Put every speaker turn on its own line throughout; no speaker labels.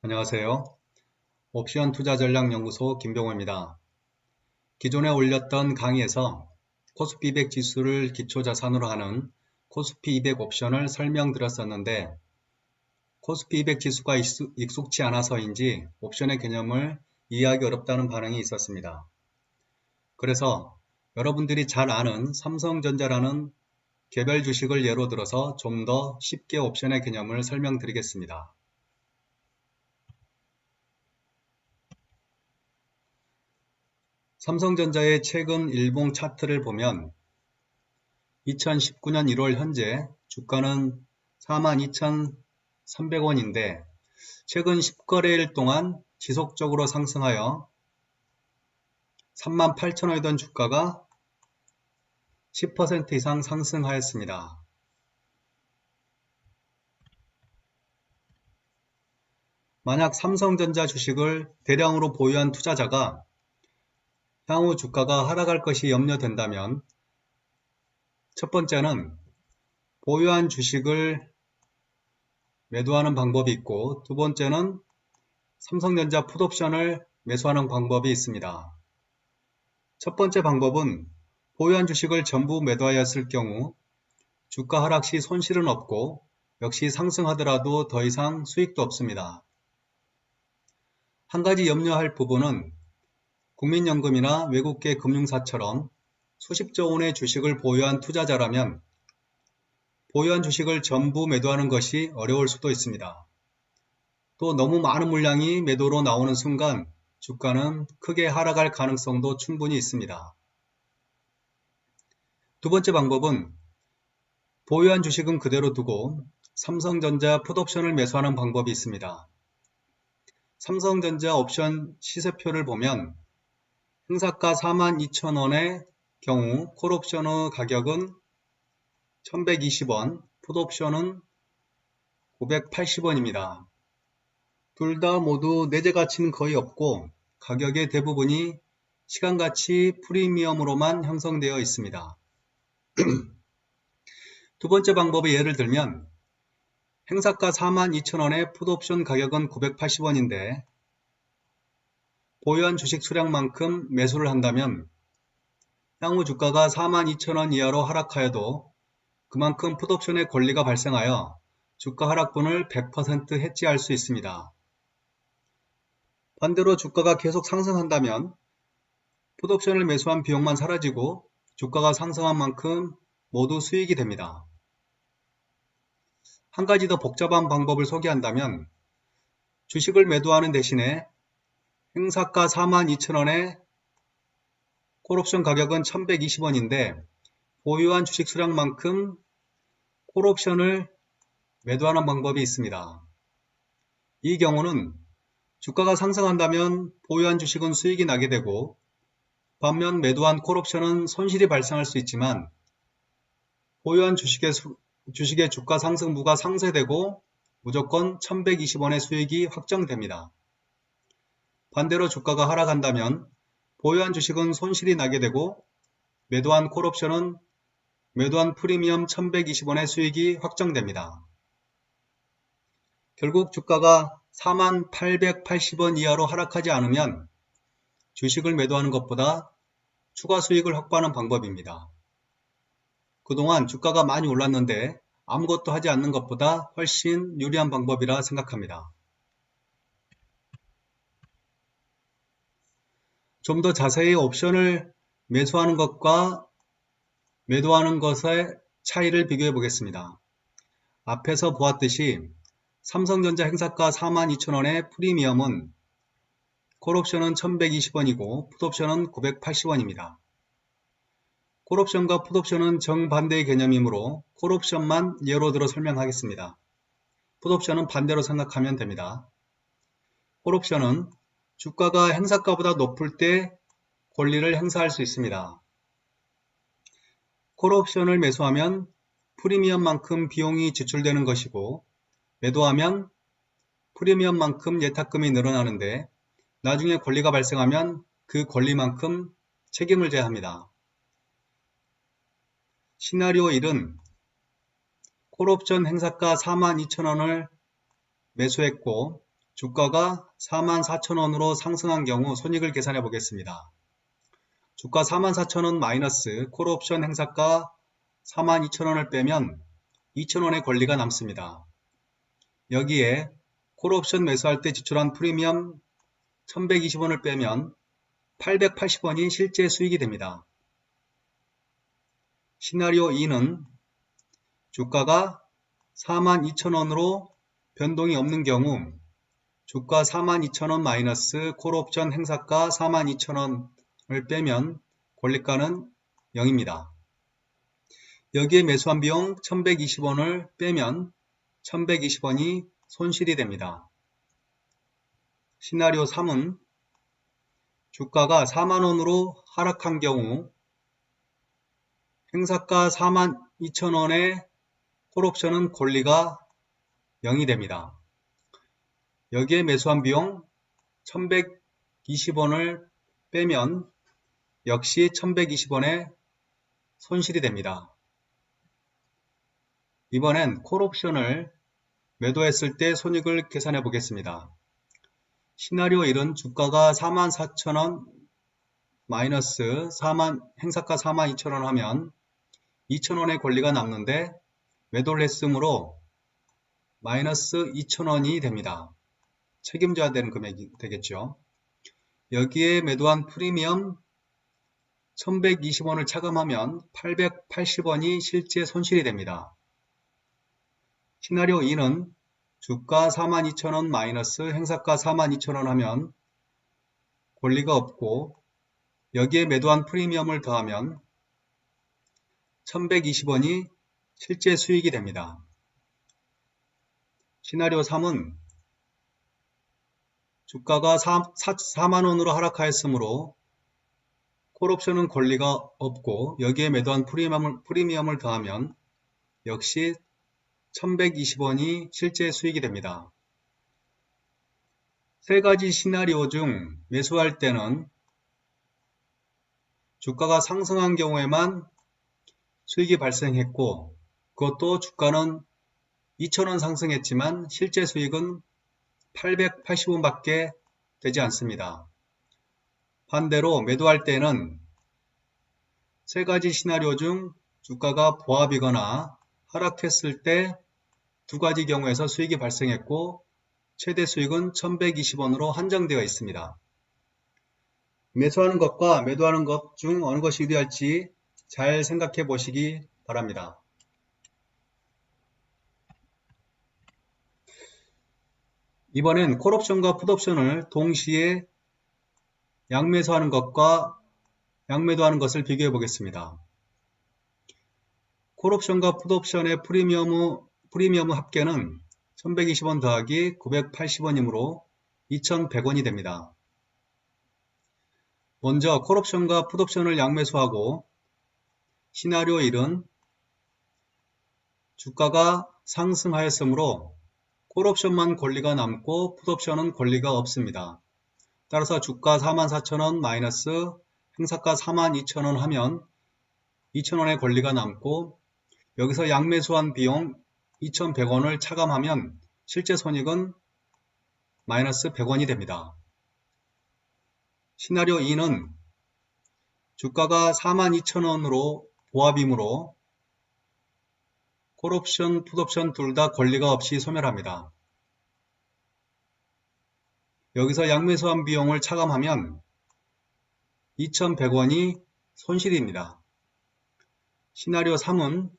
안녕하세요. 옵션 투자 전략 연구소 김병호입니다. 기존에 올렸던 강의에서 코스피 200 지수를 기초 자산으로 하는 코스피 200 옵션을 설명드렸었는데 코스피 200 지수가 익숙치 않아서인지 옵션의 개념을 이해하기 어렵다는 반응이 있었습니다. 그래서 여러분들이 잘 아는 삼성전자라는 개별 주식을 예로 들어서 좀 더 쉽게 옵션의 개념을 설명드리겠습니다. 삼성전자의 최근 일봉 차트를 보면 2019년 1월 현재 주가는 42,300원인데 최근 10거래일 동안 지속적으로 상승하여 38,000원이던 주가가 10% 이상 상승하였습니다. 만약 삼성전자 주식을 대량으로 보유한 투자자가 향후 주가가 하락할 것이 염려된다면 첫 번째는 보유한 주식을 매도하는 방법이 있고 두 번째는 삼성전자 풋옵션을 매수하는 방법이 있습니다. 첫 번째 방법은 보유한 주식을 전부 매도하였을 경우 주가 하락 시 손실은 없고 역시 상승하더라도 더 이상 수익도 없습니다. 한 가지 염려할 부분은 국민연금이나 외국계 금융사처럼 수십조 원의 주식을 보유한 투자자라면 보유한 주식을 전부 매도하는 것이 어려울 수도 있습니다. 또 너무 많은 물량이 매도로 나오는 순간 주가는 크게 하락할 가능성도 충분히 있습니다. 두 번째 방법은 보유한 주식은 그대로 두고 삼성전자 풋옵션을 매수하는 방법이 있습니다. 삼성전자 옵션 시세표를 보면 행사가 42,000원의 경우 콜옵션의 가격은 1120원, 풋옵션은 580원입니다. 둘 다 모두 내재 가치는 거의 없고 가격의 대부분이 시간가치 프리미엄으로만 형성되어 있습니다. 두 번째 방법의 예를 들면 행사가 42,000원의 풋옵션 가격은 980원인데 보유한 주식 수량만큼 매수를 한다면 향후 주가가 42,000원 이하로 하락하여도 그만큼 풋옵션의 권리가 발생하여 주가 하락분을 100% 해지할 수 있습니다. 반대로 주가가 계속 상승한다면 풋옵션을 매수한 비용만 사라지고 주가가 상승한 만큼 모두 수익이 됩니다. 한 가지 더 복잡한 방법을 소개한다면 주식을 매도하는 대신에 행사가 42,000원에 콜옵션 가격은 1120원인데 보유한 주식 수량만큼 콜옵션을 매도하는 방법이 있습니다. 이 경우는 주가가 상승한다면 보유한 주식은 수익이 나게 되고 반면 매도한 콜옵션은 손실이 발생할 수 있지만 보유한 주식의 주가 상승부가 상쇄되고 무조건 1120원의 수익이 확정됩니다. 반대로 주가가 하락한다면 보유한 주식은 손실이 나게 되고 매도한 콜옵션은 매도한 프리미엄 1120원의 수익이 확정됩니다. 결국 주가가 4880원 이하로 하락하지 않으면 주식을 매도하는 것보다 추가 수익을 확보하는 방법입니다. 그동안 주가가 많이 올랐는데 아무것도 하지 않는 것보다 훨씬 유리한 방법이라 생각합니다. 좀 더 자세히 옵션을 매수하는 것과 매도하는 것의 차이를 비교해 보겠습니다. 앞에서 보았듯이 삼성전자 행사가 42,000원의 프리미엄은 콜옵션은 1120원이고 풋옵션은 980원입니다. 콜옵션과 풋옵션은 정반대의 개념이므로 콜옵션만 예로 들어 설명하겠습니다. 풋옵션은 반대로 생각하면 됩니다. 콜옵션은 주가가 행사가보다 높을 때 권리를 행사할 수 있습니다. 콜옵션을 매수하면 프리미엄만큼 비용이 지출되는 것이고 매도하면 프리미엄만큼 예탁금이 늘어나는데 나중에 권리가 발생하면 그 권리만큼 책임을 져야 합니다. 시나리오 1은 콜옵션 행사가 42,000원을 매수했고 주가가 44,000원으로 상승한 경우 손익을 계산해 보겠습니다. 주가 44,000원 마이너스 콜옵션 행사가 42,000원을 빼면 2,000원의 권리가 남습니다. 여기에 콜옵션 매수할 때 지출한 프리미엄 1120원을 빼면 880원이 실제 수익이 됩니다. 시나리오 2는 주가가 42,000원으로 변동이 없는 경우 주가 42,000원 마이너스 콜옵션 행사가 42,000원을 빼면 권리가는 0입니다. 여기에 매수한 비용 1120원을 빼면 1120원이 손실이 됩니다. 시나리오 3은 주가가 4만원으로 하락한 경우 행사가 42,000원의 콜옵션은 권리가 0이 됩니다. 여기에 매수한 비용 1120원을 빼면 역시 1120원의 손실이 됩니다. 이번엔 콜옵션을 매도했을 때 손익을 계산해 보겠습니다. 시나리오 1은 주가가 44,000원 마이너스 행사가 42,000원 하면 2,000원의 권리가 남는데 매도를 했으므로 마이너스 2,000원이 됩니다. 책임져야 되는 금액이 되겠죠. 여기에 매도한 프리미엄 1120원을 차감하면 880원이 실제 손실이 됩니다. 시나리오 2는 주가 42,000원 마이너스 행사가 42,000원 하면 권리가 없고 여기에 매도한 프리미엄을 더하면 1120원이 실제 수익이 됩니다. 시나리오 3은 주가가 4만원으로 하락하였으므로 콜옵션은 권리가 없고 여기에 매도한 프리미엄을 더하면 역시 1120원이 실제 수익이 됩니다. 세 가지 시나리오 중 매수할 때는 주가가 상승한 경우에만 수익이 발생했고 그것도 주가는 2,000원 상승했지만 실제 수익은 880원 밖에 되지 않습니다. 반대로 매도할 때는 세 가지 시나리오 중 주가가 보합이거나 하락했을 때 두 가지 경우에서 수익이 발생했고 최대 수익은 1120원으로 한정되어 있습니다. 매수하는 것과 매도하는 것 중 어느 것이 유리할지 잘 생각해 보시기 바랍니다. 이번엔 콜옵션과 풋옵션을 동시에 양매수하는 것과 양매도하는 것을 비교해 보겠습니다. 콜옵션과 풋옵션의 프리미엄 합계는 1120원 더하기 980원이므로 2100원이 됩니다. 먼저 콜옵션과 풋옵션을 양매수하고 시나리오 1은 주가가 상승하였으므로 콜옵션만 권리가 남고 풋옵션은 권리가 없습니다. 따라서 주가 44,000원 마이너스 행사가 42,000원 하면 2,000원의 권리가 남고 여기서 양매수한 비용 2,100원을 차감하면 실제 손익은 마이너스 100원이 됩니다. 시나리오 2는 주가가 42,000원으로 보합이므로 콜옵션, 풋옵션 둘 다 권리가 없이 소멸합니다. 여기서 양매수한 비용을 차감하면 2,100원이 손실입니다. 시나리오 3은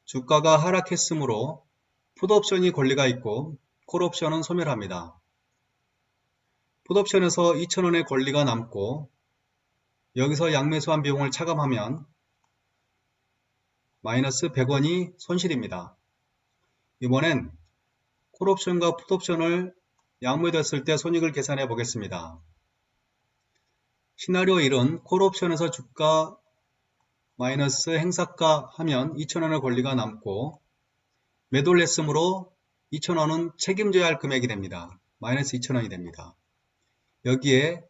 주가가 하락했으므로 풋옵션이 권리가 있고 콜옵션은 소멸합니다. 풋옵션에서 2,000원의 권리가 남고 여기서 양매수한 비용을 차감하면 마이너스 100원이 손실입니다. 이번엔 콜옵션과 풋옵션을 양매도했을 때 손익을 계산해 보겠습니다. 시나리오 1은 콜옵션에서 주가 마이너스 행사가 하면 2,000원의 권리가 남고 매도를 했으므로 2,000원은 책임져야 할 금액이 됩니다. 마이너스 2,000원이 됩니다. 여기에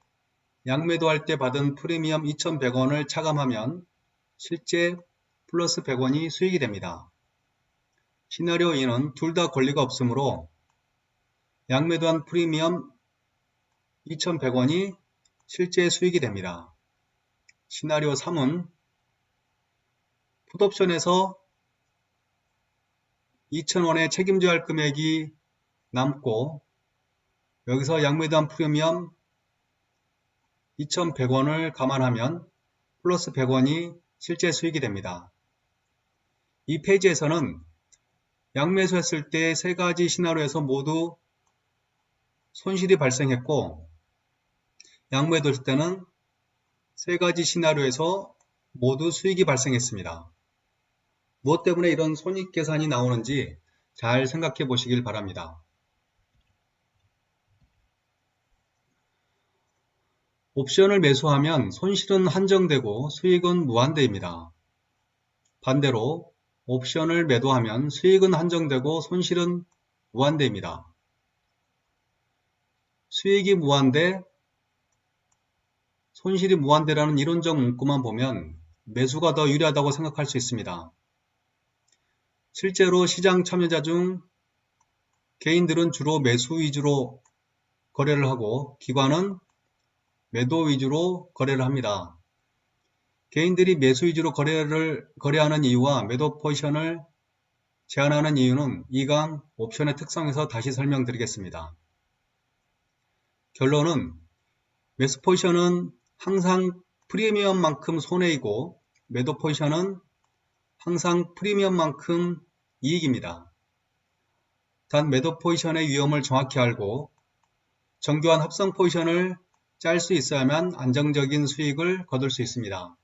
양매도할 때 받은 프리미엄 2,100원을 차감하면 실제 플러스 100원이 수익이 됩니다. 시나리오 2는 둘 다 권리가 없으므로 양매도한 프리미엄 2,100원이 실제 수익이 됩니다. 시나리오 3은 풋옵션에서 2,000원의 책임져야 할 금액이 남고 여기서 양매도한 프리미엄 2,100원을 감안하면 플러스 100원이 실제 수익이 됩니다. 이 페이지에서는 양매수했을 때 세 가지 시나리오에서 모두 손실이 발생했고 양매도했을 때는 세 가지 시나리오에서 모두 수익이 발생했습니다. 무엇 때문에 이런 손익 계산이 나오는지 잘 생각해 보시길 바랍니다. 옵션을 매수하면 손실은 한정되고 수익은 무한대입니다. 반대로 옵션을 매도하면 수익은 한정되고 손실은 무한대입니다. 수익이 무한대, 손실이 무한대라는 이론적 문구만 보면 매수가 더 유리하다고 생각할 수 있습니다. 실제로 시장 참여자 중 개인들은 주로 매수 위주로 거래를 하고 기관은 매도 위주로 거래를 합니다. 개인들이 매수 위주로 거래하는 이유와 매도 포지션을 제한하는 이유는 이강 옵션의 특성에서 다시 설명드리겠습니다. 결론은 매수 포지션은 항상 프리미엄만큼 손해이고 매도 포지션은 항상 프리미엄만큼 이익입니다. 단 매도 포지션의 위험을 정확히 알고 정교한 합성 포지션을 짤 수 있어야만 안정적인 수익을 거둘 수 있습니다.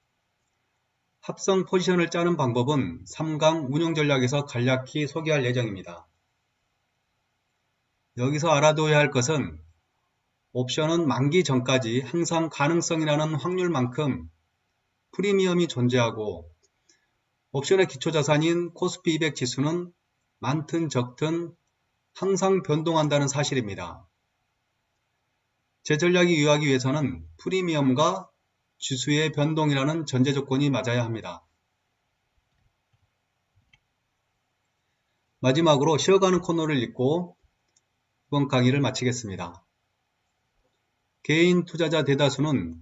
합성 포지션을 짜는 방법은 3강 운용 전략에서 간략히 소개할 예정입니다. 여기서 알아둬야 할 것은 옵션은 만기 전까지 항상 가능성이라는 확률만큼 프리미엄이 존재하고 옵션의 기초자산인 코스피 200 지수는 많든 적든 항상 변동한다는 사실입니다. 제 전략이 유효하기 위해서는 프리미엄과 지수의 변동이라는 전제 조건이 맞아야 합니다. 마지막으로 쉬어가는 코너를 읽고 이번 강의를 마치겠습니다. 개인 투자자 대다수는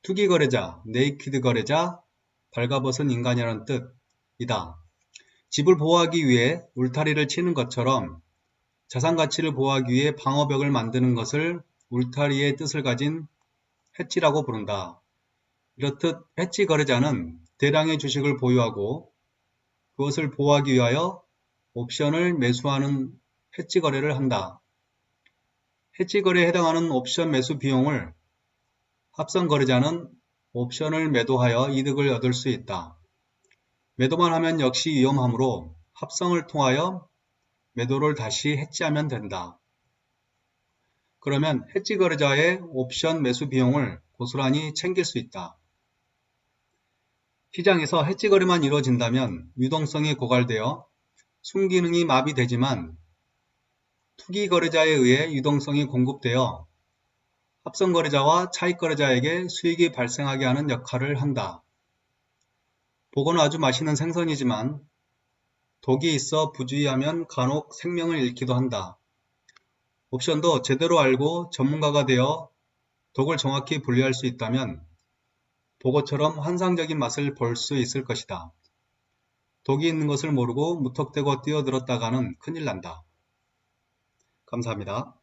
투기거래자, 네이키드 거래자, 발가벗은 인간이라는 뜻이다. 집을 보호하기 위해 울타리를 치는 것처럼 자산 가치를 보호하기 위해 방어벽을 만드는 것을 울타리의 뜻을 가진 해치라고 부른다. 이렇듯 해치 거래자는 대량의 주식을 보유하고 그것을 보호하기 위하여 옵션을 매수하는 해치 거래를 한다. 해치 거래에 해당하는 옵션 매수 비용을 합성 거래자는 옵션을 매도하여 이득을 얻을 수 있다. 매도만 하면 역시 위험하므로 합성을 통하여 매도를 다시 해치하면 된다. 그러면 해치 거래자의 옵션 매수 비용을 고스란히 챙길 수 있다. 시장에서 해치 거래만 이루어진다면 유동성이 고갈되어 순기능이 마비되지만 투기 거래자에 의해 유동성이 공급되어 합성 거래자와 차익 거래자에게 수익이 발생하게 하는 역할을 한다. 보고는 아주 맛있는 생선이지만 독이 있어 부주의하면 간혹 생명을 잃기도 한다. 옵션도 제대로 알고 전문가가 되어 독을 정확히 분리할 수 있다면 보고처럼 환상적인 맛을 볼 수 있을 것이다. 독이 있는 것을 모르고 무턱대고 뛰어들었다가는 큰일 난다. 감사합니다.